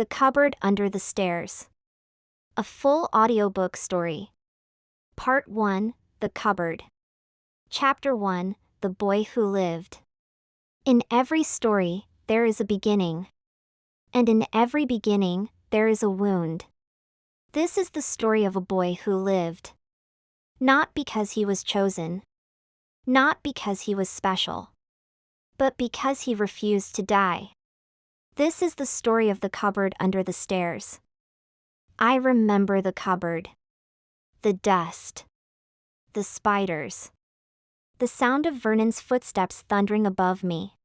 The Cupboard Under the Stairs. A full audiobook story. Part 1, The Cupboard. Chapter 1, The Boy Who Lived. In every story, there is a beginning. And in every beginning, there is a wound. This is the story of a boy who lived. Not because he was chosen. Not because he was special. But because he refused to die. This is the story of the cupboard under the stairs. I remember the cupboard. The dust. The spiders. The sound of Vernon's footsteps thundering above me.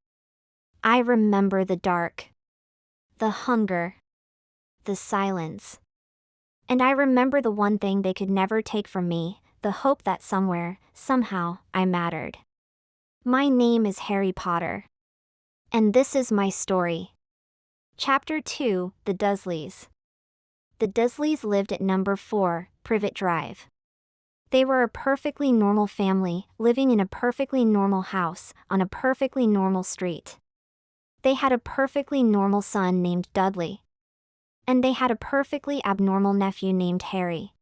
I remember the dark. The hunger. The silence. And I remember the one thing they could never take from me, the hope that somewhere, somehow, I mattered. My name is Harry Potter. And this is my story. Chapter 2, The Dursleys. The Dursleys lived at number 4, Privet Drive. They were a perfectly normal family, living in a perfectly normal house, on a perfectly normal street. They had a perfectly normal son named Dudley. And they had a perfectly abnormal nephew named Harry.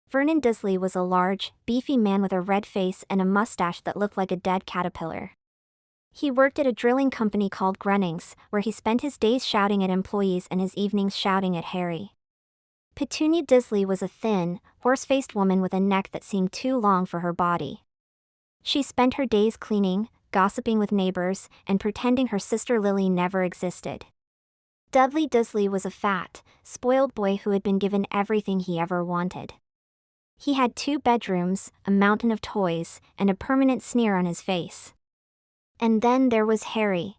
Vernon Dursley was a large, beefy man with a red face and a mustache that looked like a dead caterpillar. He worked at a drilling company called Grunnings, where he spent his days shouting at employees and his evenings shouting at Harry. Petunia Dursley was a thin, horse-faced woman with a neck that seemed too long for her body. She spent her days cleaning, gossiping with neighbors, and pretending her sister Lily never existed. Dudley Dursley was a fat, spoiled boy who had been given everything he ever wanted. He had 2 bedrooms, a mountain of toys, and a permanent sneer on his face. And then there was Harry.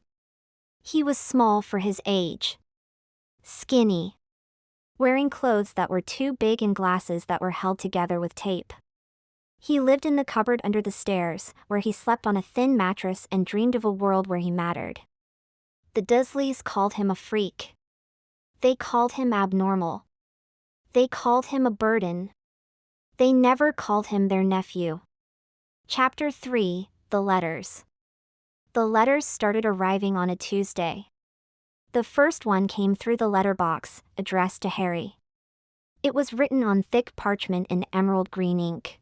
He was small for his age. Skinny. Wearing clothes that were too big and glasses that were held together with tape. He lived in the cupboard under the stairs, where he slept on a thin mattress and dreamed of a world where he mattered. The Dursleys called him a freak. They called him abnormal. They called him a burden. They never called him their nephew. Chapter 3, The Letters. The letters started arriving on a Tuesday. The first one came through the letterbox, addressed to Harry. It was written on thick parchment in emerald green ink.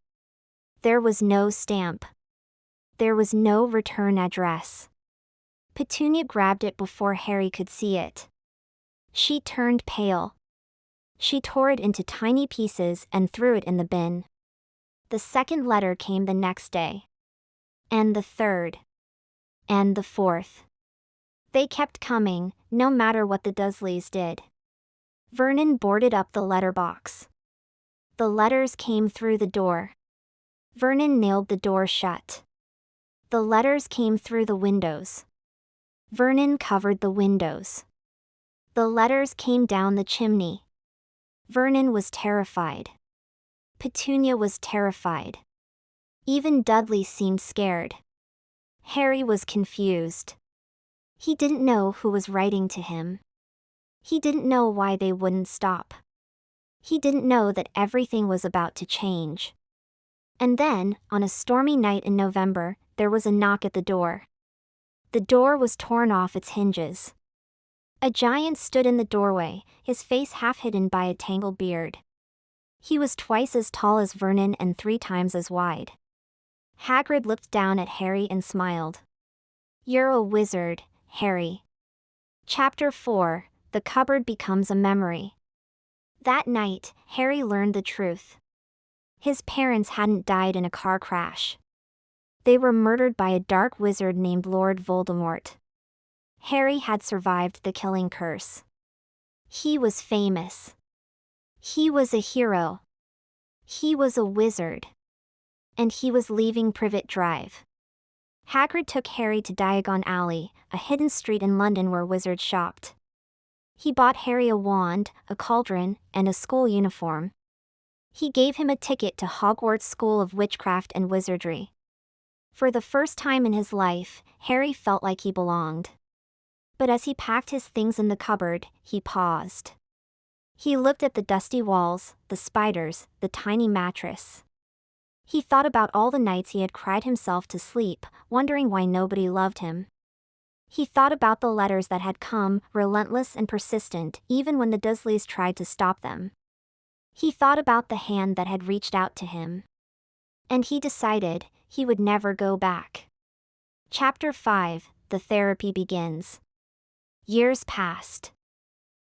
There was no stamp. There was no return address. Petunia grabbed it before Harry could see it. She turned pale. She tore it into tiny pieces and threw it in the bin. The second letter came the next day. And the third. And the fourth. They kept coming, no matter what the Dursleys did. Vernon boarded up the letterbox. The letters came through the door. Vernon nailed the door shut. The letters came through the windows. Vernon covered the windows. The letters came down the chimney. Vernon was terrified. Petunia was terrified. Even Dudley seemed scared. Harry was confused. He didn't know who was writing to him. He didn't know why they wouldn't stop. He didn't know that everything was about to change. And then, on a stormy night in November, there was a knock at the door. The door was torn off its hinges. A giant stood in the doorway, his face half hidden by a tangled beard. He was twice as tall as Vernon and 3 times as wide. Hagrid looked down at Harry and smiled. "You're a wizard, Harry." Chapter 4, The Cupboard Becomes a Memory. That night, Harry learned the truth. His parents hadn't died in a car crash. They were murdered by a dark wizard named Lord Voldemort. Harry had survived the killing curse. He was famous. He was a hero. He was a wizard. And he was leaving Privet Drive. Hagrid took Harry to Diagon Alley, a hidden street in London where wizards shopped. He bought Harry a wand, a cauldron, and a school uniform. He gave him a ticket to Hogwarts School of Witchcraft and Wizardry. For the first time in his life, Harry felt like he belonged. But as he packed his things in the cupboard, he paused. He looked at the dusty walls, the spiders, the tiny mattress. He thought about all the nights he had cried himself to sleep, wondering why nobody loved him. He thought about the letters that had come, relentless and persistent, even when the Dursleys tried to stop them. He thought about the hand that had reached out to him. And he decided he would never go back. Chapter 5, The Therapy Begins. Years passed.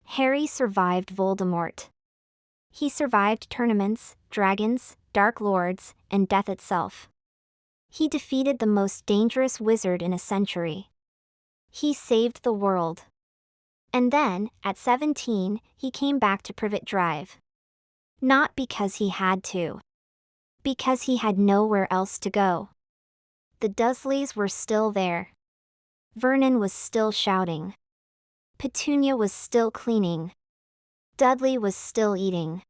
Harry survived Voldemort. He survived tournaments, dragons, dark lords, and death itself. He defeated the most dangerous wizard in a century. He saved the world. And then, at 17, he came back to Privet Drive. Not because he had to. Because he had nowhere else to go. The Dursleys were still there. Vernon was still shouting. Petunia was still cleaning. Dudley was still eating.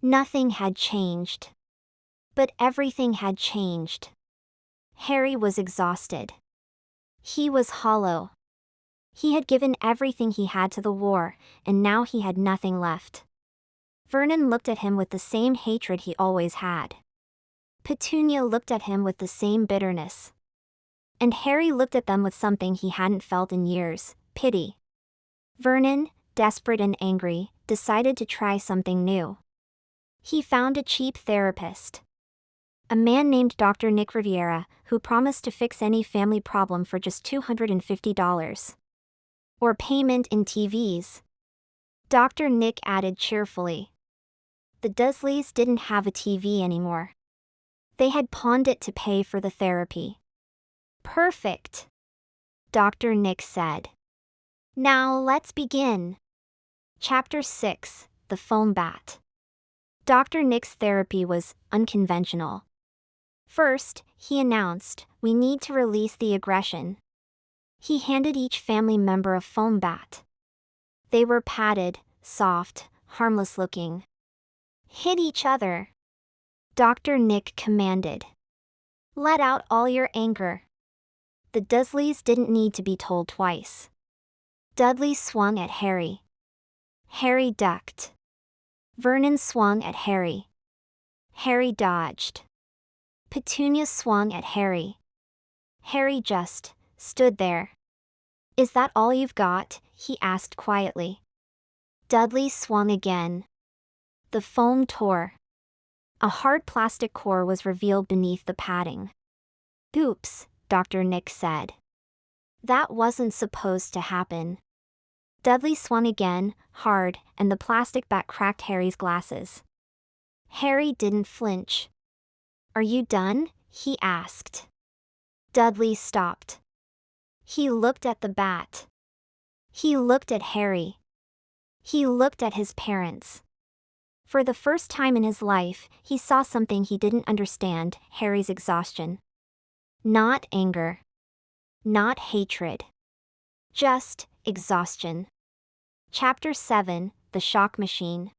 Nothing had changed. But everything had changed. Harry was exhausted. He was hollow. He had given everything he had to the war, and now he had nothing left. Vernon looked at him with the same hatred he always had. Petunia looked at him with the same bitterness. And Harry looked at them with something he hadn't felt in years, pity. Vernon, desperate and angry, decided to try something new. He found a cheap therapist. A man named Dr. Nick Riviera, who promised to fix any family problem for just $250. Or payment in TVs. Dr. Nick added cheerfully. The Dursleys didn't have a TV anymore. They had pawned it to pay for the therapy. Perfect, Dr. Nick said. Now let's begin. Chapter 6, The Foam Bat. Dr. Nick's therapy was unconventional. First, he announced, "We need to release the aggression." He handed each family member a foam bat. They were padded, soft, harmless-looking. Hit each other, Dr. Nick commanded. Let out all your anger. The Dursleys didn't need to be told twice. Dudley swung at Harry. Harry ducked. Vernon swung at Harry. Harry dodged. Petunia swung at Harry. Harry just stood there. Is that all you've got? He asked quietly. Dudley swung again. The foam tore. A hard plastic core was revealed beneath the padding. Oops, Dr. Nick said. That wasn't supposed to happen. Dudley swung again, hard, and the plastic bat cracked Harry's glasses. Harry didn't flinch. Are you done? He asked. Dudley stopped. He looked at the bat. He looked at Harry. He looked at his parents. For the first time in his life, he saw something he didn't understand, Harry's exhaustion. Not anger. Not hatred. Just exhaustion. Chapter 7, The Shock Machine.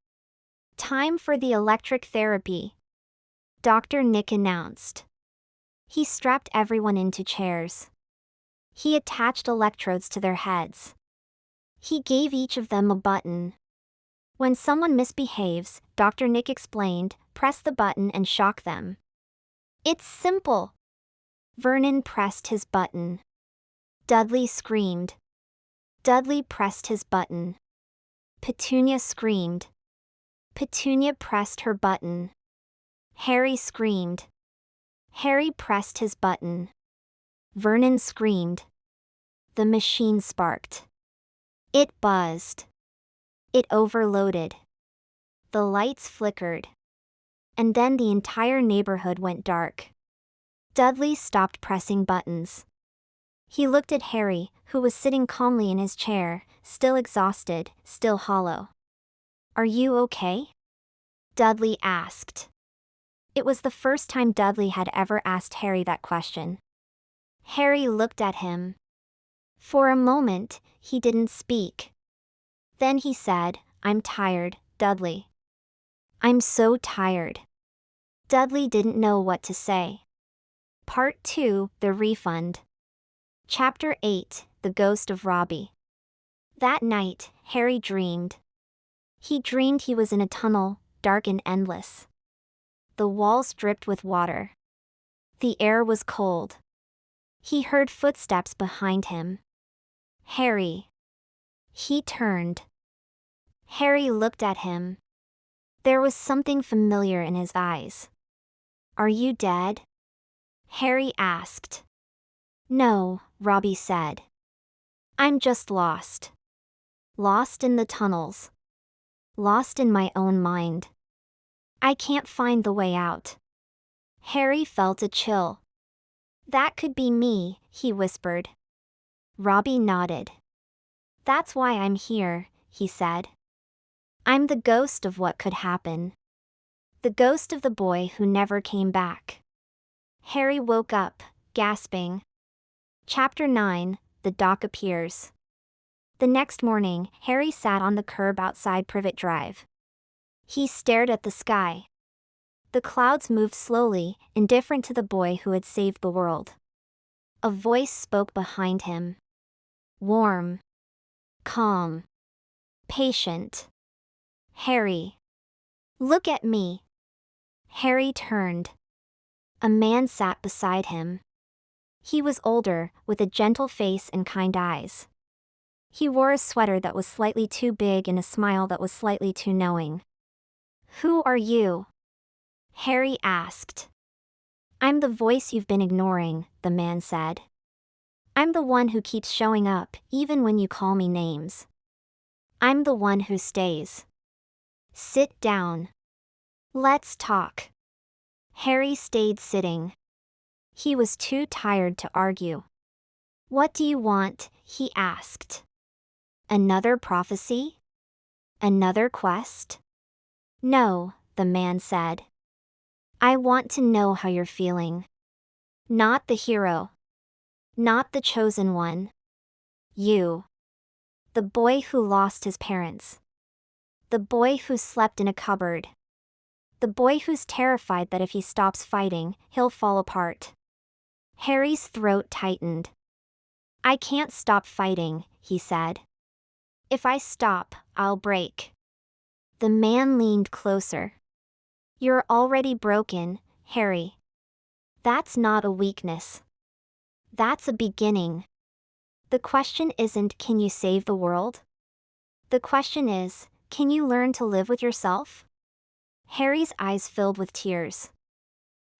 Time for the electric therapy, Dr. Nick announced. He strapped everyone into chairs. He attached electrodes to their heads. He gave each of them a button. When someone misbehaves, Dr. Nick explained, press the button and shock them. It's simple. Vernon pressed his button. Dudley screamed. Dudley pressed his button. Petunia screamed. Petunia pressed her button. Harry screamed. Harry pressed his button. Vernon screamed. The machine sparked. It buzzed. It overloaded. The lights flickered. And then the entire neighborhood went dark. Dudley stopped pressing buttons. He looked at Harry, who was sitting calmly in his chair, still exhausted, still hollow. Are you okay? Dudley asked. It was the first time Dudley had ever asked Harry that question. Harry looked at him. For a moment, he didn't speak. Then he said, I'm tired, Dudley. I'm so tired. Dudley didn't know what to say. Part 2, The Refund. Chapter 8, The Ghost of Robbie. That night, Harry dreamed. He dreamed he was in a tunnel, dark and endless. The walls dripped with water. The air was cold. He heard footsteps behind him. Harry. He turned. Harry looked at him. There was something familiar in his eyes. Are you dead? Harry asked. No, Robbie said. I'm just lost. Lost in the tunnels. Lost in my own mind. I can't find the way out. Harry felt a chill. That could be me, he whispered. Robbie nodded. That's why I'm here, he said. I'm the ghost of what could happen. The ghost of the boy who never came back. Harry woke up, gasping. Chapter 9, The Doc Appears. The next morning, Harry sat on the curb outside Privet Drive. He stared at the sky. The clouds moved slowly, indifferent to the boy who had saved the world. A voice spoke behind him. Warm. Calm. Patient. Harry. Look at me. Harry turned. A man sat beside him. He was older, with a gentle face and kind eyes. He wore a sweater that was slightly too big and a smile that was slightly too knowing. Who are you? Harry asked. I'm the voice you've been ignoring, the man said. I'm the one who keeps showing up, even when you call me names. I'm the one who stays. Sit down. Let's talk. Harry stayed sitting. He was too tired to argue. What do you want? He asked. Another prophecy? Another quest? No, the man said. I want to know how you're feeling. Not the hero. Not the chosen one. You. The boy who lost his parents. The boy who slept in a cupboard. The boy who's terrified that if he stops fighting, he'll fall apart. Harry's throat tightened. I can't stop fighting, he said. If I stop, I'll break. The man leaned closer. You're already broken, Harry. That's not a weakness. That's a beginning. The question isn't, can you save the world? The question is, can you learn to live with yourself? Harry's eyes filled with tears.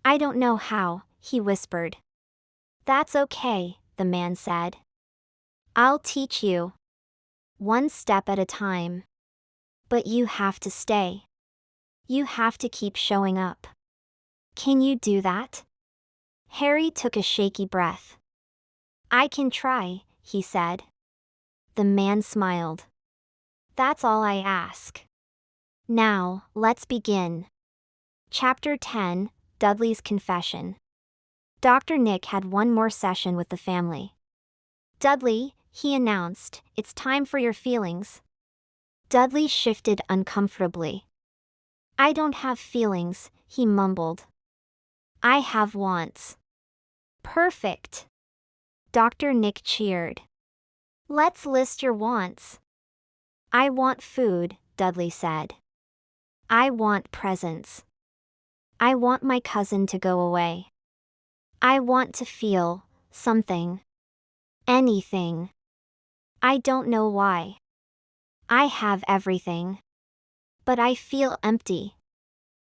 I don't know how, he whispered. That's okay, the man said. I'll teach you. One step at a time. But you have to stay. You have to keep showing up. Can you do that? Harry took a shaky breath. I can try, he said. The man smiled. That's all I ask. Now, let's begin. Chapter 10, Dudley's Confession. Dr. Nick had one more session with the family. Dudley, he announced, it's time for your feelings. Dudley shifted uncomfortably. I don't have feelings, he mumbled. I have wants. Perfect. Dr. Nick cheered. Let's list your wants. I want food, Dudley said. I want presents. I want my cousin to go away. I want to feel something. Anything. I don't know why. I have everything. But I feel empty.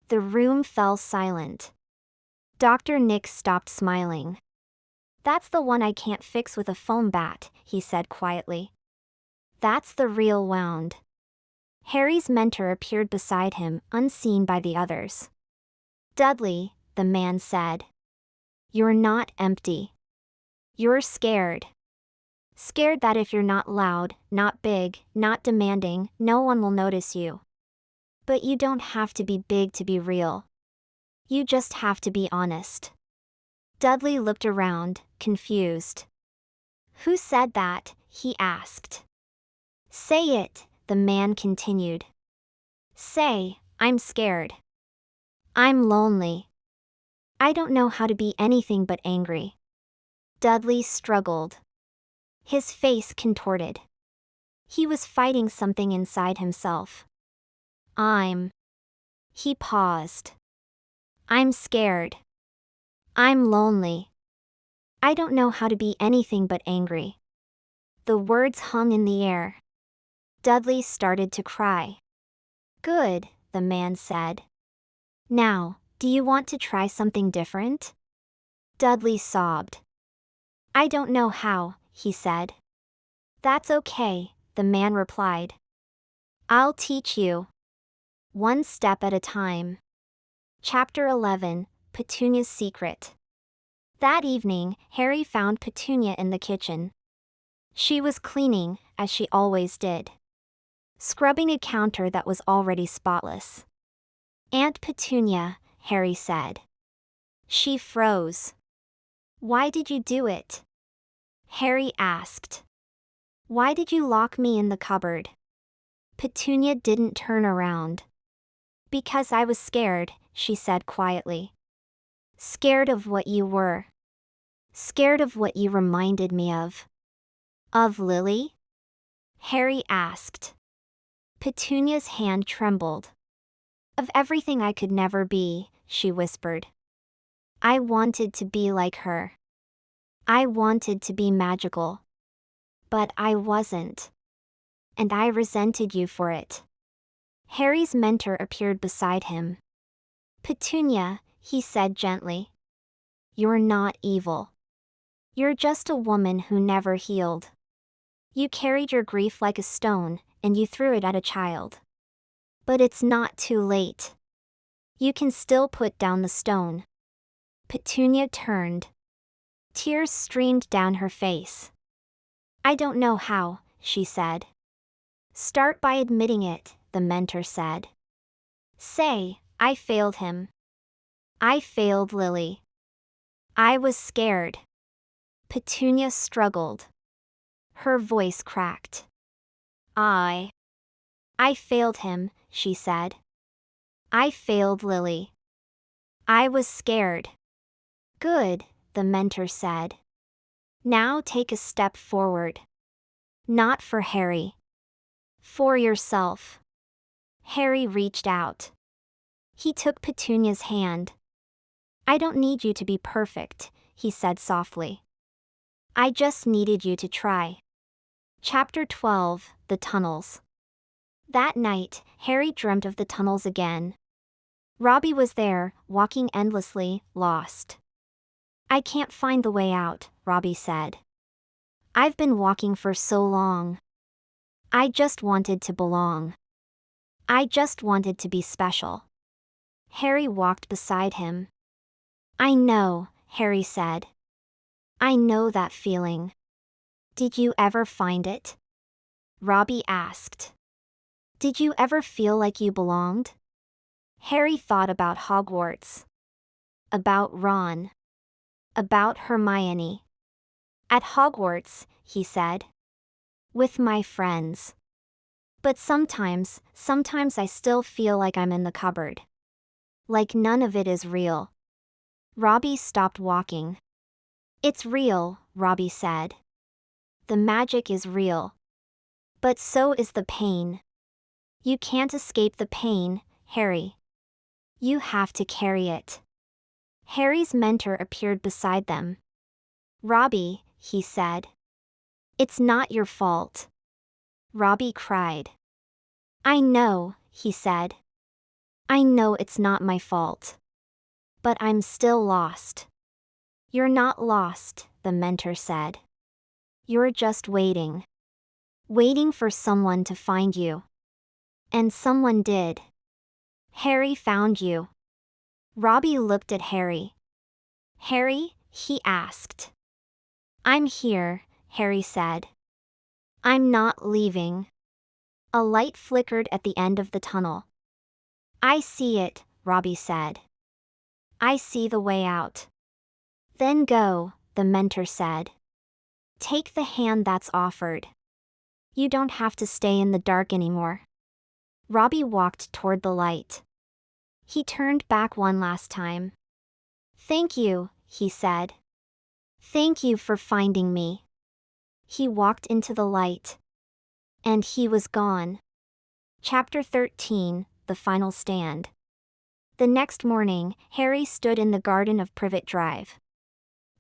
The room fell silent. Dr. Nick stopped smiling. That's the one I can't fix with a foam bat, he said quietly. That's the real wound. Harry's mentor appeared beside him, unseen by the others. Dudley, the man said. You're not empty. You're scared. Scared that if you're not loud, not big, not demanding, no one will notice you. But you don't have to be big to be real. You just have to be honest. Dudley looked around, confused. Who said that? He asked. Say it, the man continued. Say, I'm scared. I'm lonely. I don't know how to be anything but angry. Dudley struggled. His face contorted. He was fighting something inside himself. He paused. I'm scared. I'm lonely. I don't know how to be anything but angry. The words hung in the air. Dudley started to cry. Good, the man said. Now, do you want to try something different? Dudley sobbed. I don't know how, he said. That's okay, the man replied. I'll teach you. One step at a time. Chapter 11, Petunia's Secret. That evening, Harry found Petunia in the kitchen. She was cleaning, as she always did. Scrubbing a counter that was already spotless. Aunt Petunia, Harry said. She froze. Why did you do it? Harry asked. Why did you lock me in the cupboard? Petunia didn't turn around. Because I was scared, she said quietly. Scared of what you were. Scared of what you reminded me of. Of Lily? Harry asked. Petunia's hand trembled. Of everything I could never be, she whispered. I wanted to be like her. I wanted to be magical. But I wasn't. And I resented you for it. Harry's mentor appeared beside him. Petunia, he said gently. You're not evil. You're just a woman who never healed. You carried your grief like a stone, and you threw it at a child. But it's not too late. You can still put down the stone. Petunia turned. Tears streamed down her face. I don't know how, she said. Start by admitting it, the mentor said. Say, I failed him. I failed Lily. I was scared. Petunia struggled. Her voice cracked. I failed him, she said. I failed Lily. I was scared. Good, the mentor said. Now take a step forward. Not for Harry. For yourself. Harry reached out. He took Petunia's hand. I don't need you to be perfect, he said softly. I just needed you to try. Chapter 12, The Tunnels. That night, Harry dreamt of the tunnels again. Robbie was there, walking endlessly, lost. I can't find the way out, Robbie said. I've been walking for so long. I just wanted to belong. I just wanted to be special. Harry walked beside him. I know, Harry said. I know that feeling. Did you ever find it? Robbie asked. Did you ever feel like you belonged? Harry thought about Hogwarts. About Ron. About Hermione. At Hogwarts, he said. With my friends. But sometimes I still feel like I'm in the cupboard. Like none of it is real. Robbie stopped walking. It's real, Robbie said. The magic is real. But so is the pain. You can't escape the pain, Harry. You have to carry it. Harry's mentor appeared beside them. Robbie, he said. It's not your fault. Robbie cried. I know, he said. I know it's not my fault. But I'm still lost. You're not lost, the mentor said. You're just waiting. Waiting for someone to find you. And someone did. Harry found you. Robbie looked at Harry. Harry, he asked. I'm here, Harry said. I'm not leaving. A light flickered at the end of the tunnel. I see it, Robbie said. I see the way out. Then go, the mentor said. Take the hand that's offered. You don't have to stay in the dark anymore. Robbie walked toward the light. He turned back one last time. Thank you, he said. Thank you for finding me. He walked into the light. And he was gone. Chapter 13, The Final Stand. The next morning, Harry stood in the garden of Privet Drive.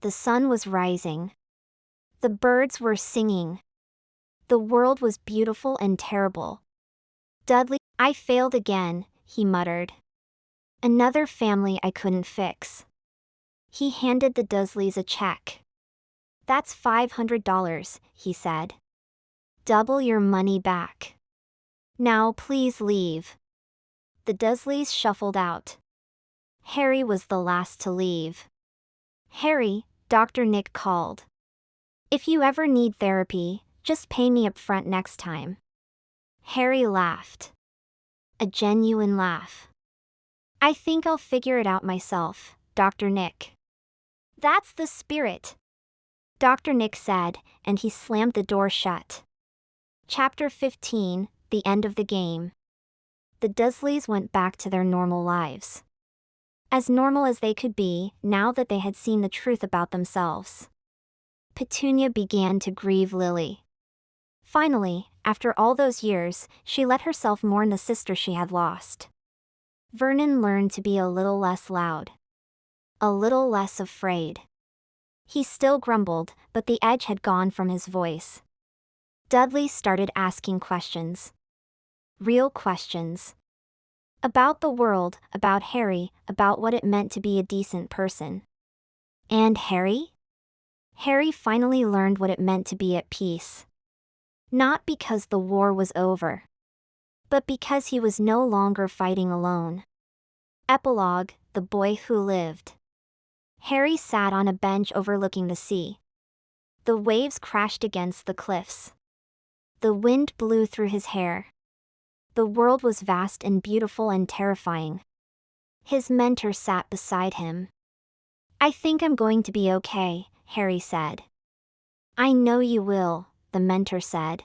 The sun was rising. The birds were singing. The world was beautiful and terrible. Dudley, I failed again, he muttered. Another family I couldn't fix. He handed the Dursleys a check. That's $500, he said. Double your money back. Now please leave. The Dursleys shuffled out. Harry was the last to leave. Harry, Dr. Nick called. If you ever need therapy, just pay me up front next time. Harry laughed. A genuine laugh. I think I'll figure it out myself, Dr. Nick. That's the spirit, Dr. Nick said, and he slammed the door shut. Chapter 15, The End of the Game. The Dursleys went back to their normal lives. As normal as they could be, now that they had seen the truth about themselves. Petunia began to grieve Lily. Finally, after all those years, she let herself mourn the sister she had lost. Vernon learned to be a little less loud. A little less afraid. He still grumbled, but the edge had gone from his voice. Dudley started asking questions. Real questions. About the world, about Harry, about what it meant to be a decent person. And Harry? Harry finally learned what it meant to be at peace. Not because the war was over, but because he was no longer fighting alone. Epilogue, The Boy Who Lived. Harry sat on a bench overlooking the sea. The waves crashed against the cliffs. The wind blew through his hair. The world was vast and beautiful and terrifying. His mentor sat beside him. I think I'm going to be okay, Harry said. I know you will, the mentor said.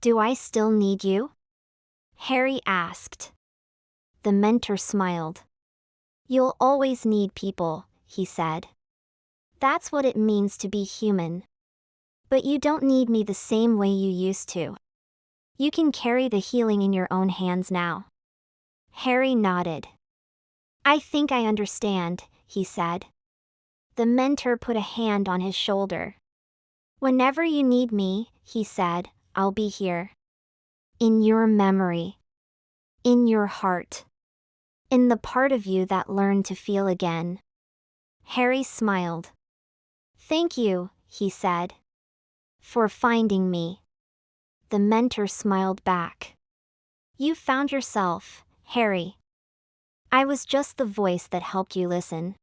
Do I still need you? Harry asked. The mentor smiled. You'll always need people, he said. That's what it means to be human. But you don't need me the same way you used to. You can carry the healing in your own hands now. Harry nodded. I think I understand, he said. The mentor put a hand on his shoulder. Whenever you need me, he said, I'll be here. In your memory. In your heart. In the part of you that learned to feel again. Harry smiled. Thank you, he said. For finding me. The mentor smiled back. You found yourself, Harry. I was just the voice that helped you listen.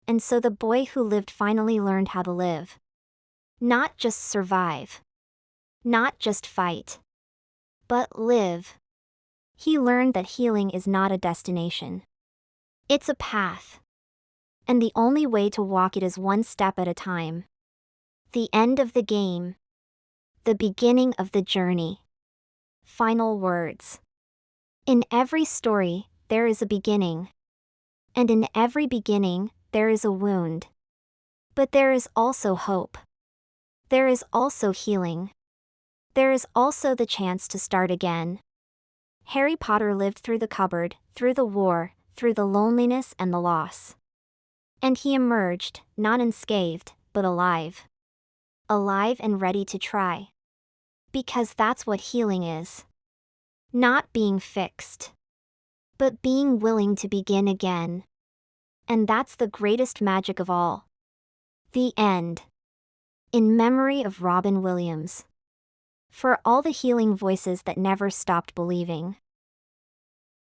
And so the boy who lived finally learned how to live. Not just survive. Not just fight. But live. He learned that healing is not a destination. It's a path. And the only way to walk it is one step at a time. The end of the game. The beginning of the journey. Final words. In every story, there is a beginning. And in every beginning, there is a wound. But there is also hope. There is also healing. There is also the chance to start again. Harry Potter lived through the cupboard, through the war, through the loneliness and the loss. And he emerged, not unscathed, but alive. Alive and ready to try. Because that's what healing is. Not being fixed. But being willing to begin again. And that's the greatest magic of all. The end. In memory of Robin Williams. For all the healing voices that never stopped believing.